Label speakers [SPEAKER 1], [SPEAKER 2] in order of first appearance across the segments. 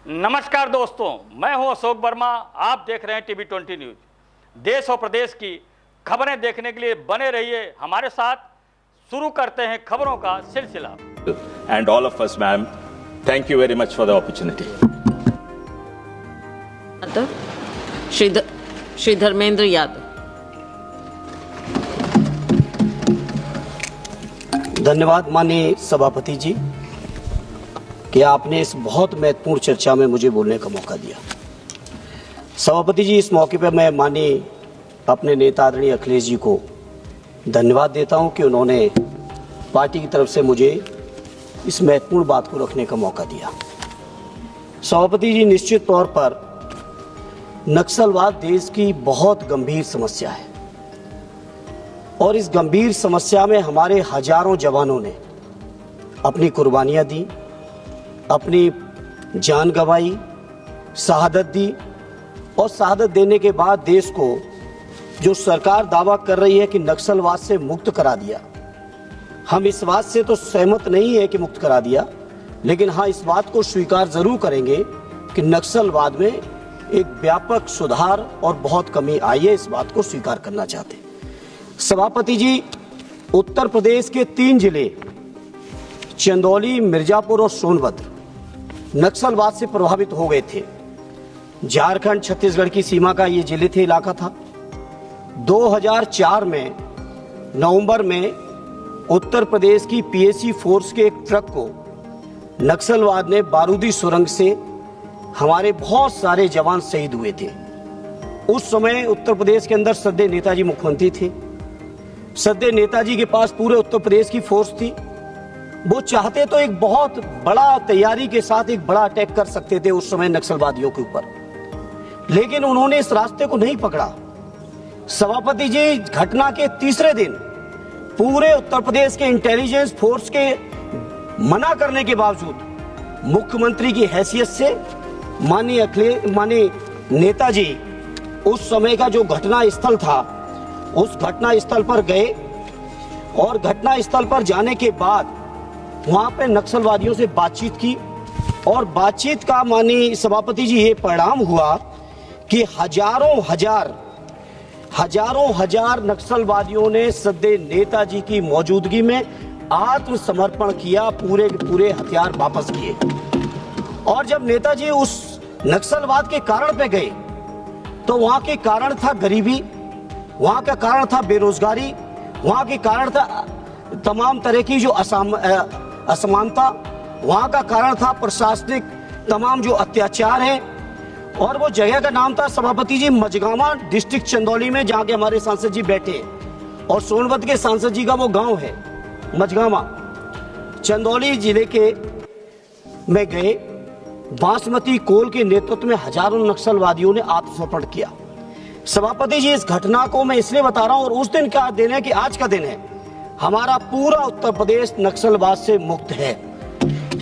[SPEAKER 1] नमस्कार दोस्तों, मैं हूं अशोक वर्मा। आप देख रहे हैं टीवी 20 न्यूज। देश और प्रदेश की खबरें देखने के लिए बने रहिए हमारे साथ। शुरू करते हैं खबरों का सिलसिला।
[SPEAKER 2] And all of us, ma'am, thank you very much for the opportunity.
[SPEAKER 3] Shri Dharmendra Yadav.
[SPEAKER 4] धन्यवाद माननीय सभापति जी कि आपने इस बहुत महत्वपूर्ण चर्चा में मुझे बोलने का मौका दिया। सभापति जी, इस मौके पर मैं माननीय अपने नेता आदरणीय अखिलेश जी को धन्यवाद देता हूं कि उन्होंने पार्टी की तरफ से मुझे इस महत्वपूर्ण बात को रखने का मौका दिया। सभापति जी, निश्चित तौर पर नक्सलवाद देश की बहुत गंभीर समस्या है और इस गंभीर समस्या में हमारे हजारों जवानों ने अपनी कुर्बानियां दी, अपनी जान गंवाई, शहादत दी और शहादत देने के बाद देश को जो सरकार दावा कर रही है कि नक्सलवाद से मुक्त करा दिया, हम इस बात से तो सहमत नहीं है कि मुक्त करा दिया, लेकिन हाँ, इस बात को स्वीकार जरूर करेंगे कि नक्सलवाद में एक व्यापक सुधार और बहुत कमी आई है। इस बात को स्वीकार करना चाहते हैं। सभापति जी, उत्तर प्रदेश के 3 जिले चंदौली, मिर्जापुर और सोनभद्र नक्सलवाद से प्रभावित हो गए थे। झारखंड छत्तीसगढ़ की सीमा का ये जिले थे, इलाका था। 2004 में नवंबर में उत्तर प्रदेश की पीएसी फोर्स के एक ट्रक को नक्सलवाद ने बारूदी सुरंग से हमारे बहुत सारे जवान शहीद हुए थे। उस समय उत्तर प्रदेश के अंदर सदैव नेताजी मुख्यमंत्री थे। सदैव नेताजी के पास पूरे उत्तर प्रदेश की फोर्स थी। वो चाहते तो एक बहुत बड़ा तैयारी के साथ एक बड़ा अटैक कर सकते थे उस समय नक्सलवादियों के ऊपर, लेकिन उन्होंने इस रास्ते को नहीं पकड़ा। सभापति जी, घटना के तीसरे दिन पूरे उत्तर प्रदेश के इंटेलिजेंस फोर्स के मना करने के बावजूद मुख्यमंत्री की हैसियत से माननीय नेताजी उस समय का जो घटना स्थल था उस घटना स्थल पर गए और घटना स्थल पर जाने के बाद वहां पे नक्सलवादियों से बातचीत की और बातचीत का माननीय सभापति जी ये परिणाम हुआ कि हजारों हजार नक्सलवादियों ने सदैव नेताजी की मौजूदगी में आत्मसमर्पण किया, पूरे हथियार वापस किए। और जब नेताजी उस नक्सलवाद के कारण पे गए तो वहां के कारण था गरीबी, वहां का कारण था बेरोजगारी, वहां के कारण था तमाम तरह की जो असमानता, वहां का कारण था प्रशासनिक तमाम जो अत्याचार है। और वो जगह का नाम था सभापति जी मझगामा, डिस्ट्रिक्ट चंदौली में, जहां के हमारे सांसद जी बैठे, और सोनभद्र के सांसद जी का वो गांव है मझगामा। चंदौली जिले के में गए, बासमती कोल के नेतृत्व में हजारों नक्सलवादियों ने आत्मसमर्पण किया। सभापति जी, इस घटना को मैं इसलिए बता रहा हूं और उस दिन का दिन है कि आज का दिन है, हमारा पूरा उत्तर प्रदेश नक्सलवाद से मुक्त है।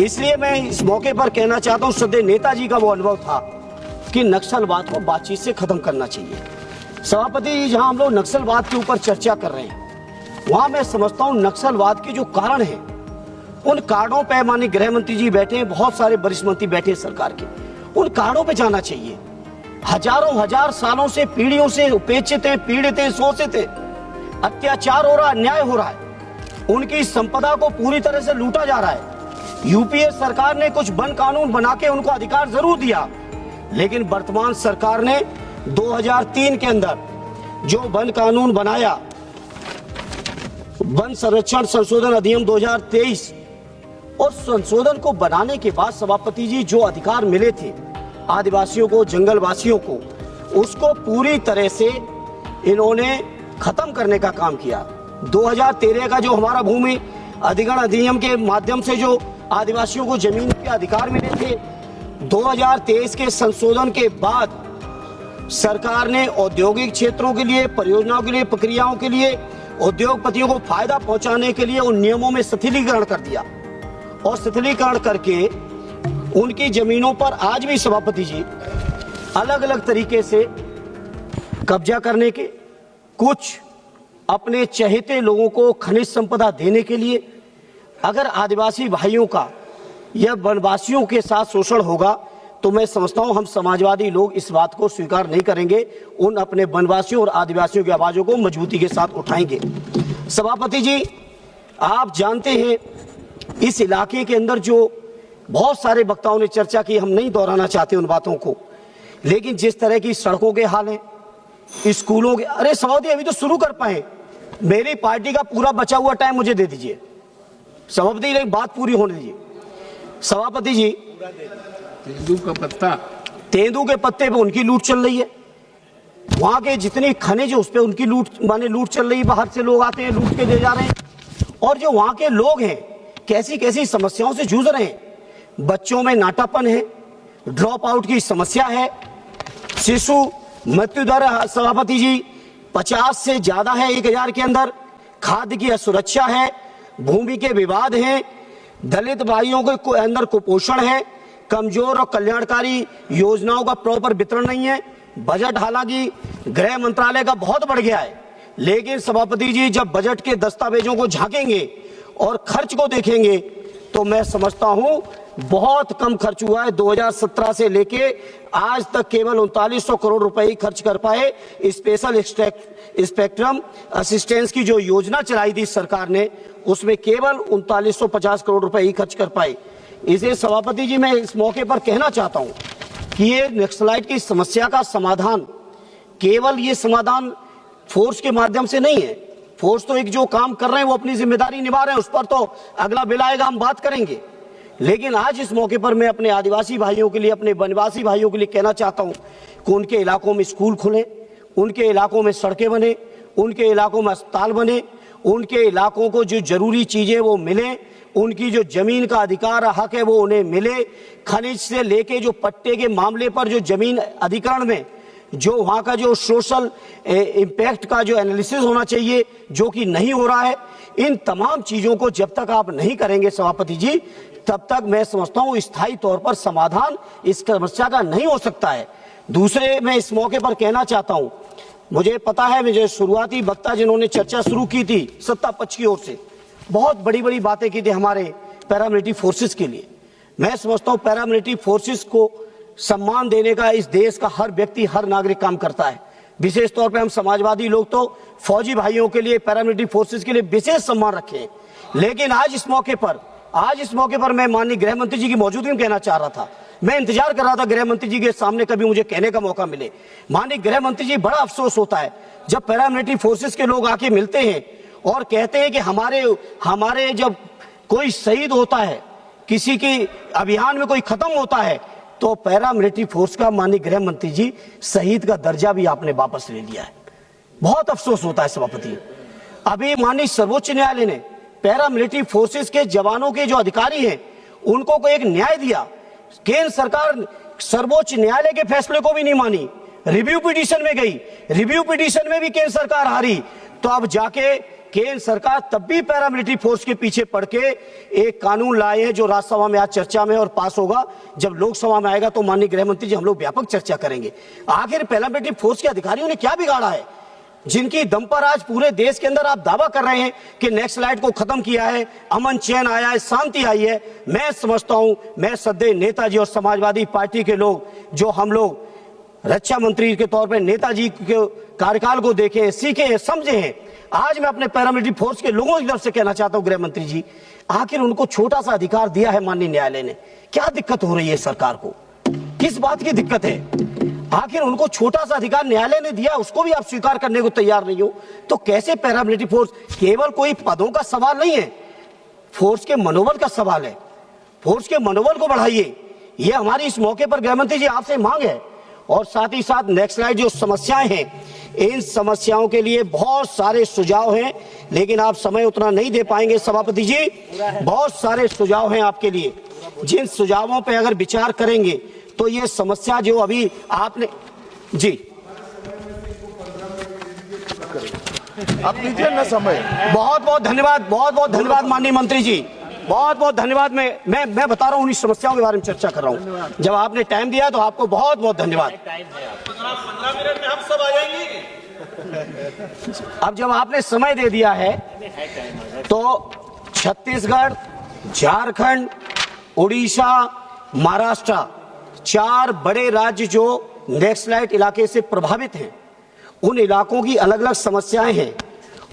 [SPEAKER 4] इसलिए मैं इस मौके पर कहना चाहता हूं, सदैव नेताजी का वो अनुभव था कि नक्सलवाद को बातचीत से खत्म करना चाहिए। सभापति जी, जहां हम लोग नक्सलवाद के ऊपर चर्चा कर रहे हैं, वहां मैं समझता हूं नक्सलवाद के जो कारण है उन कारणों पर माननीय गृह मंत्री जी बैठे हैं, बहुत सारे वरिष्ठ मंत्री बैठे हैं सरकार के, उन कारणों पे जाना चाहिए। हजार सालों से, पीढ़ियों से उपेक्षित हैं, पीड़ित हैं, शोषित हैं, अत्याचार हो रहा है, अन्याय हो रहा है, उनकी संपदा को पूरी तरह से लूटा जा रहा है। यूपीए सरकार ने कुछ वन कानून बना के उनको अधिकार जरूर दिया, लेकिन वर्तमान सरकार ने 2003 के अंदर जो वन कानून बनाया, वन संरक्षण संशोधन अधिनियम 2023, और संशोधन को बनाने के बाद सभापति जी जो अधिकार मिले थे आदिवासियों को, जंगलवासियों को, उसको पूरी तरह से इन्होंने खत्म करने का काम किया। 2013 का जो हमारा भूमि अधिग्रहण अधिनियम के माध्यम से जो आदिवासियों को जमीन के अधिकार मिले थे, 2023 के संशोधन के बाद सरकार ने औद्योगिक क्षेत्रों के लिए, परियोजनाओं के लिए, प्रक्रियाओं के लिए, उद्योगपतियों को फायदा पहुंचाने के लिए उन नियमों में शिथिलीकरण कर दिया और शिथिलीकरण करके उनकी जमीनों पर आज भी सभापति जी अलग अलग तरीके से कब्जा करने के, कुछ अपने चहेते लोगों को खनिज संपदा देने के लिए, अगर आदिवासी भाइयों का या वनवासियों के साथ शोषण होगा तो मैं समझता हूं हम समाजवादी लोग इस बात को स्वीकार नहीं करेंगे, उन अपने वनवासियों और आदिवासियों की आवाजों को मजबूती के साथ उठाएंगे। सभापति जी, आप जानते हैं इस इलाके के अंदर जो बहुत सारे वक्ताओं ने चर्चा की, हम नहीं दोहराना चाहते उन बातों को, लेकिन जिस तरह की सड़कों के हाल हैं, स्कूलों के, अरे सभापति अभी तो शुरू कर पाए, मेरी पार्टी का पूरा बचा हुआ टाइम मुझे दे दीजिए सभापति, एक बात पूरी होने दीजिए। सभापति जी, तेंदू के पत्ते पे उनकी लूट चल रही है, वहां के जितनी खनिज है उस पे उनकी लूट चल रही है, बाहर से लोग आते हैं लूट के ले जा रहे हैं, और जो वहां के लोग हैं कैसी कैसी समस्याओं से जूझ रहे हैं। बच्चों में नाटापन है, ड्रॉप आउट की समस्या है, शिशु मृत्यु दर सभापति जी 50 से ज्यादा है 1000 के अंदर, खाद्य की असुरक्षा है, भूमि के विवाद हैं, दलित भाइयों के अंदर कुपोषण है, कमजोर और कल्याणकारी योजनाओं का प्रॉपर वितरण नहीं है। बजट हालांकि गृह मंत्रालय का बहुत बढ़ गया है, लेकिन सभापति जी जब बजट के दस्तावेजों को झांकेंगे और खर्च को देखेंगे तो मैं समझता हूं बहुत कम खर्च हुआ है। 2017 से लेके आज तक केवल 3900 करोड़ रुपए ही खर्च कर पाए। स्पेशल स्पेक्ट्रम असिस्टेंस की जो योजना चलाई थी सरकार ने, उसमें केवल 3950 करोड़ रुपए ही खर्च कर पाए। इसे सभापति जी मैं इस मौके पर कहना चाहता हूं कि ये नक्सलाइट की समस्या का समाधान केवल ये समाधान फोर्स के माध्यम से नहीं है। फोर्स तो एक जो काम कर रहे हैं वो अपनी जिम्मेदारी निभा रहे हैं, उस पर तो अगला बिल आएगा हम बात करेंगे, लेकिन आज इस मौके पर मैं अपने आदिवासी भाइयों के लिए, अपने वनवासी भाइयों के लिए कहना चाहता हूं कि उनके इलाकों में स्कूल खुले, उनके इलाकों में सड़कें बने, उनके इलाकों में अस्पताल बने, उनके इलाकों को जो जरूरी चीजें वो मिले, उनकी जो जमीन का अधिकार हक है वो उन्हें मिले। खनिज से लेके जो पट्टे के मामले पर जो जमीन अधिकरण में जो वहां का जो सोशल इम्पैक्ट का जो एनालिसिस होना चाहिए, जो कि नहीं हो रहा है, इन तमाम चीजों को जब तक आप नहीं करेंगे सभापति जी, तब तक मैं समझता हूं स्थायी तौर पर समाधान इस समस्या का नहीं हो सकता है। दूसरे मैं इस मौके पर कहना चाहता हूं, मुझे पता है मुझे शुरुआती वक्ता जिन्होंने चर्चा शुरू की थी सत्ता पक्ष की ओर से बहुत बड़ी बड़ी बातें की थी हमारे पैरामिलिट्री फोर्सेस के लिए। मैं समझता हूं पैरामिलिट्री फोर्सेस को सम्मान देने का इस देश का हर व्यक्ति, हर नागरिक काम करता है। विशेष तौर पे हम समाजवादी लोग तो फौजी भाइयों के लिए, पैरामिलिट्री फोर्सेस के लिए विशेष सम्मान रखे हैं। लेकिन आज इस मौके पर मैं माननीय गृह मंत्री जी की मौजूदगी में कहना चाह रहा था, मैं इंतजार कर रहा था गृह मंत्री जी के सामने कभी मुझे कहने का मौका मिले। माननीय गृह मंत्री जी, बड़ा अफसोस होता है जब पैरामिलिट्री फोर्सेस के लोग आके मिलते हैं और कहते हैं कि हमारे जब कोई शहीद होता है, किसी के अभियान में कोई खत्म होता है, तो पैरामिलिट्री फोर्स का माननीय गृह मंत्री जी शहीद का दर्जा भी आपने वापस ले लिया है। बहुत अफसोस होता है सभापति। अभी माननीय सर्वोच्च न्यायालय ने पैरामिलिट्री फोर्सेस के जवानों के जो अधिकारी हैं उनको एक न्याय दिया। केंद्र सरकार सर्वोच्च न्यायालय के फैसले को भी नहीं मानी, रिव्यू पिटीशन में गई, रिव्यू पिटीशन में भी केंद्र सरकार हारी, तो अब जाके केंद्र सरकार तब भी पैरामिलिट्री फोर्स के पीछे पड़ के एक कानून लाए हैं जो राज्यसभा में आज चर्चा में और पास होगा। जब लोकसभा में आएगा तो माननीय गृह मंत्री जी हम लोग व्यापक चर्चा करेंगे। आखिर पैरामिलिट्री फोर्स के अधिकारियों ने क्या बिगाड़ा है जिनकी दम पर आज पूरे देश के अंदर आप दावा कर रहे हैं कि नक्सलाइट को खत्म किया है, अमन चैन आया है, शांति आई है। मैं समझता हूं, मैं सदैव नेताजी और समाजवादी पार्टी के लोग, जो हम लोग रक्षा मंत्री के तौर पर नेताजी के कार्यकाल को देखे हैं, सीखे हैं, समझे हैं, आज मैं अपने पैरामिलिट्री फोर्स के लोगों की तरफ से कहना चाहता हूं गृह मंत्री जी, आखिर उनको छोटा सा अधिकार दिया है माननीय न्यायालय ने, क्या दिक्कत हो रही है सरकार को, किस बात की दिक्कत है? आखिर उनको छोटा सा अधिकार न्यायालय ने दिया, उसको भी आप स्वीकार करने को तैयार नहीं हो, तो कैसे पैरामिलिट्री फोर्स? केवल कोई पदों का सवाल नहीं है, फोर्स के मनोबल का सवाल है। फोर्स के मनोबल को बढ़ाइए, यह हमारी इस मौके पर गृह मंत्री जी आपसे मांग है। और साथ ही साथ नक्सलाइट जो समस्याएं हैं, इन समस्याओं के लिए बहुत सारे सुझाव हैं, लेकिन आप समय उतना नहीं दे पाएंगे सभापति जी। बहुत सारे सुझाव हैं आपके लिए, जिन सुझावों पे अगर विचार करेंगे तो ये समस्या जो अभी आपने जी
[SPEAKER 3] आप लीजिए ना समय।
[SPEAKER 4] बहुत बहुत धन्यवाद माननीय मंत्री जी, बहुत बहुत धन्यवाद। मैं बता रहा हूँ उन्हीं समस्याओं के बारे में चर्चा कर रहा हूँ। जब आपने टाइम दिया तो आपको बहुत बहुत धन्यवाद।
[SPEAKER 3] 15 मिनट में हम सब आ जाएंगे।
[SPEAKER 4] अब जब आपने समय दे दिया है तो छत्तीसगढ़, झारखंड, उड़ीसा, महाराष्ट्र 4 बड़े राज्य जो नक्सलाइट इलाके से प्रभावित हैं, उन इलाकों की अलग अलग समस्याएं हैं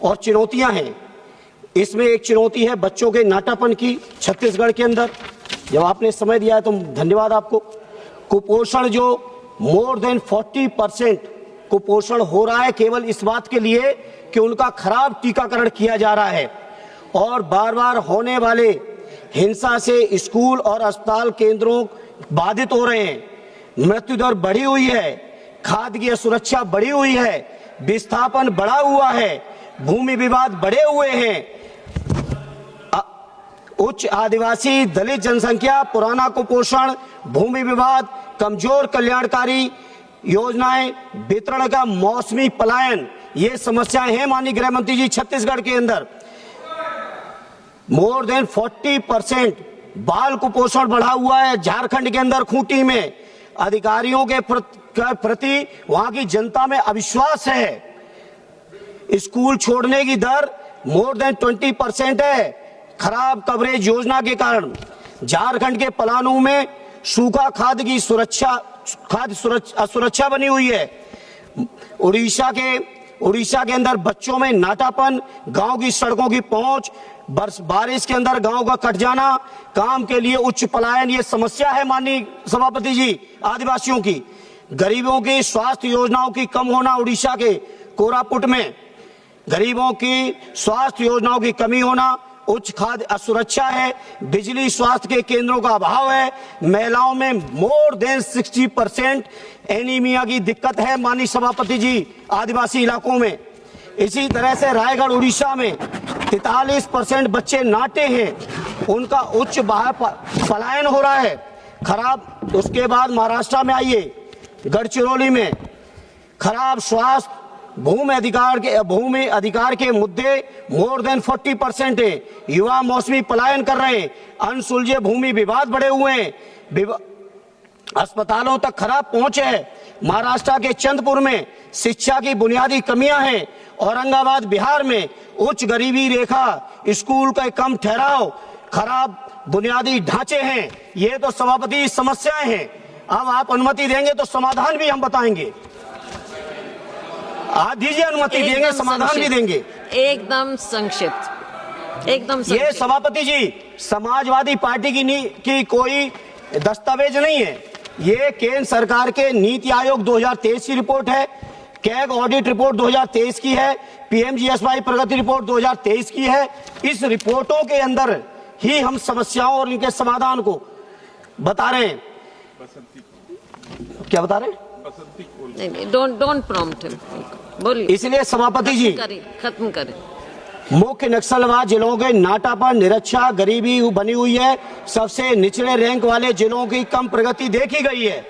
[SPEAKER 4] और चुनौतियां हैं। इसमें एक चुनौती है बच्चों के नाटापन की छत्तीसगढ़ के अंदर। जब आपने समय दिया है तो धन्यवाद आपको। कुपोषण जो मोर देन 40% कुपोषण हो रहा है केवल इस बात के लिए कि उनका खराब टीकाकरण किया जा रहा है और बार बार होने वाले हिंसा से स्कूल और अस्पताल केंद्रों बाधित हो रहे हैं। मृत्यु दर बढ़ी हुई है, खाद्य की असुरक्षा बढ़ी हुई है, विस्थापन बढ़ा हुआ है, भूमि विवाद बढ़े हुए हैं, उच्च आदिवासी दलित जनसंख्या, पुराना कुपोषण, भूमि विवाद, कमजोर कल्याणकारी योजनाएं, वितरण का मौसमी पलायन, ये समस्याएं हैं माननीय गृह मंत्री जी। छत्तीसगढ़ के अंदर मोर देन 40% बाल कुपोषण बढ़ा हुआ है। झारखंड के अंदर खूंटी में अधिकारियों के प्रति वहां की जनता में अविश्वास है। स्कूल छोड़ने की दर मोर देन 20% है खराब कवरेज योजना के कारण। झारखंड के पलानू में सूखा खाद्य की असुरक्षा बनी हुई है। उड़ीसा के अंदर बच्चों में नाटापन, गांव की सड़कों की पहुंच, बारिश के अंदर गांव का कट जाना, काम के लिए उच्च पलायन, ये समस्या है माननीय सभापति जी। आदिवासियों की, गरीबों की स्वास्थ्य योजनाओं की कम होना, उड़ीसा के कोरापुट में गरीबों की स्वास्थ्य योजनाओं की कमी होना, उच्च खाद्य असुरक्षा है, बिजली स्वास्थ्य के केंद्रों का अभाव है, महिलाओं में मोर देन 60% एनीमिया की दिक्कत है माननीय सभापति जी आदिवासी इलाकों में। इसी तरह से रायगढ़ उड़ीसा में 43% बच्चे नाटे हैं, उनका उच्च बाहर पलायन हो रहा है खराब। उसके बाद महाराष्ट्र में आइए, गढ़चिरौली में खराब स्वास्थ्य, भूमि अधिकार के मुद्दे मोर देन 40% है। युवा मौसमी पलायन कर रहे हैं, अनसुलझे भूमि विवाद बढ़े हुए हैं, अस्पतालों तक खराब पहुंच है। महाराष्ट्र के चंद्रपुर में शिक्षा की बुनियादी कमियां हैं। औरंगाबाद बिहार में उच्च गरीबी रेखा, स्कूल का कम ठहराव, खराब बुनियादी ढांचे हैं। ये तो सभापति समस्याएं हैं। अब आप अनुमति देंगे तो समाधान भी हम बताएंगे। आप दीजिए अनुमति, देंगे समाधान भी देंगे।
[SPEAKER 5] एकदम संक्षिप्त, एकदम संक्षिप्त।
[SPEAKER 4] ये सभापति जी समाजवादी पार्टी की कोई दस्तावेज नहीं है, ये केंद्र सरकार के नीति आयोग 2023 की रिपोर्ट है, कैग ऑडिट रिपोर्ट 2023 की है, पीएमजीएसवाई प्रगति रिपोर्ट 2023 की है। इस रिपोर्टों के अंदर ही हम समस्याओं और इनके समाधान को बता रहे हैं। क्या बता रहे हैं?
[SPEAKER 5] डोंट प्रॉम्प्ट हिम, बोलिए।
[SPEAKER 4] इसलिए सभापति जी
[SPEAKER 5] खत्म करें।
[SPEAKER 4] मुख्य नक्सलवाद जिलों के नाटापन, निरक्षा, गरीबी बनी हुई है। सबसे निचले रैंक वाले जिलों की कम प्रगति देखी गई है।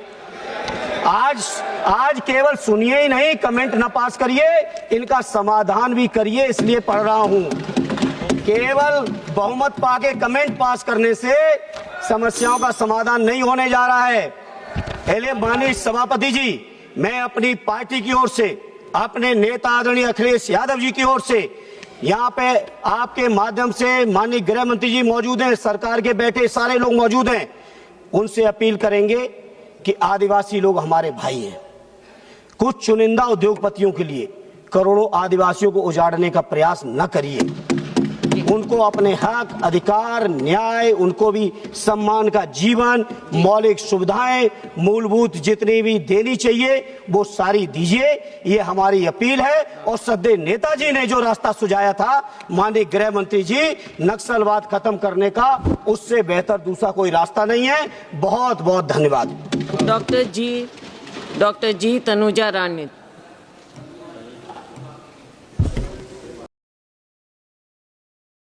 [SPEAKER 4] आज केवल सुनिए ही नहीं, कमेंट ना पास करिए, इनका समाधान भी करिए, इसलिए पढ़ रहा हूं। केवल बहुमत पाके कमेंट पास करने से समस्याओं का समाधान नहीं होने जा रहा है। पहले माननीय सभापति जी, मैं अपनी पार्टी की ओर से, अपने नेता आदरणीय अखिलेश यादव जी की ओर से, यहाँ पे आपके माध्यम से माननीय गृह मंत्री जी मौजूद हैं, सरकार के बैठे सारे लोग मौजूद हैं, उनसे अपील करेंगे कि आदिवासी लोग हमारे भाई हैं। कुछ चुनिंदा उद्योगपतियों के लिए करोड़ों आदिवासियों को उजाड़ने का प्रयास न करिए। उनको अपने हक, अधिकार, न्याय, उनको भी सम्मान का जीवन, मौलिक सुविधाएं, मूलभूत जितनी भी देनी चाहिए वो सारी दीजिए, ये हमारी अपील है। और सद्य नेताजी ने जो रास्ता सुझाया था माननीय गृह मंत्री जी, नक्सलवाद खत्म करने का, उससे बेहतर दूसरा कोई रास्ता नहीं है। बहुत बहुत धन्यवाद।
[SPEAKER 5] डॉक्टर जी तनुजा रानी।